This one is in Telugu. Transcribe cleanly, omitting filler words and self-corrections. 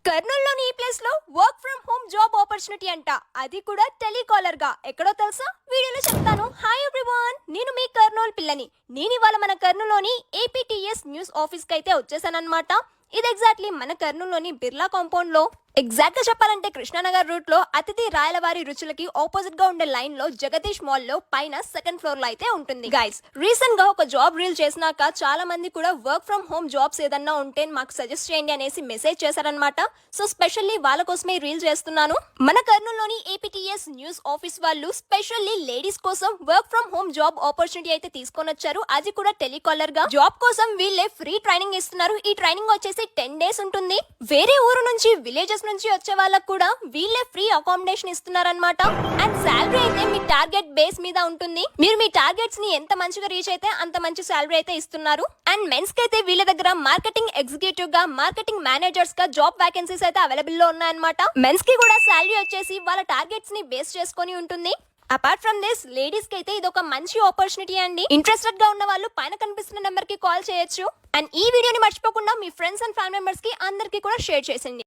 కర్నూలులోని ఈ ప్లేస్ లో work from home job opportunity అంట. అది కూడా టెలికాలర్ గా. ఎక్కడో తెలుసా? వీడియోలో చెప్తాను. హాయ్ ఎవ్రీవన్, నేను మీ కర్నూలు పిల్లని. నేను ఇవాళ మన కర్నూలులోని ఏపీటీఎస్ న్యూస్ ఆఫీస్ కి అయితే వచ్చేసానన్నమాట. ఇది ఎగ్జాక్ట్లీ మన కర్నూలులోని బిర్లా కాంపౌండ్ లో, ఎగ్జాక్ట్ గా చెప్పాలంటే కృష్ణానగర్ రూట్ లో అతిథి రాయలవారి రుచులకి ఆపోజిట్ గా ఉండే లైన్ లో జగదీష్ మాల్ లో పైన సెకండ్ ఫ్లోర్ లో అయితే ఉంటుంది. గైస్, రీసెంట్ గా ఒక జాబ్ రీల్ చేసినాక చాలా మంది కూడా వర్క్ ఫ్రమ్ హోమ్ జాబ్స్ ఏదన్నా ఉంటే మాకు సజెస్ట్ చేయండి అనేసి మెసేజ్ చేశారనమాట. సో స్పెషల్లీ వాళ్ళ కోసమే రీల్ చేస్తున్నాను. మన కర్నూలులోని ఏపీటీఎస్ న్యూస్ ఆఫీస్ వాళ్ళు స్పెషల్లీ లేడీస్ కోసం work from home job opportunity అయితే తీసుకొని వచ్చారు. అది కూడా టెలికాలర్ గా. జాబ్ కోసం వీళ్ళే ఫ్రీ ట్రైనింగ్ ఇస్తున్నారు. ఈ ట్రైనింగ్ వచ్చేసి 10 days ఉంటుంది. వేరే ఊరు నుంచి, విలేజెస్ నుంచి వచ్చే వాళ్ళకు కూడా వీళ్ళే ఫ్రీ అకామిడేషన్ ఇస్తున్నారన్నమాట. అండ్ సాలరీ అయితే మీ టార్గెట్ బేస్ మీద ఉంటుంది. మీరు మీ టార్గెట్స్ ని ఎంత మంచిగా రీచ్ అయితే అంత మంచి సాలరీ అయితే ఇస్తున్నారు. అండ్ మెన్స్ కి అయితే వీళ్ళ దగ్గర మార్కెటింగ్ ఎగ్జిక్యూటివ్ గా, మార్కెటింగ్ మేనేజర్స్ గా జాబ్ వేకెన్సీస్ అయితే అవైలబుల్ లో ఉన్నాయన్నమాట. మెన్స్ కి కూడా సాలరీ వచ్చేసి వాళ్ళ టార్గెట్స్ ని బేస్ చేసుకొని ఉంటుంది. అపార్ట్ ఫ్రమ్ దిస్, లేడీస్ కి అయితే ఇది ఒక మంచి ఆపర్చునిటీ అండి. ఇంట్రెస్టెడ్ గా ఉన్న వాళ్ళు పైన కనిపిస్తున్న నెంబర్ కి కాల్ చేయొచ్చు. అండ్ ఈ వీడియోని మర్చిపోకుండా మీ ఫ్రెండ్స్ అండ్ ఫ్యామిలీ మెంబర్స్ కి అందరికీ కూడా షేర్ చేయండి.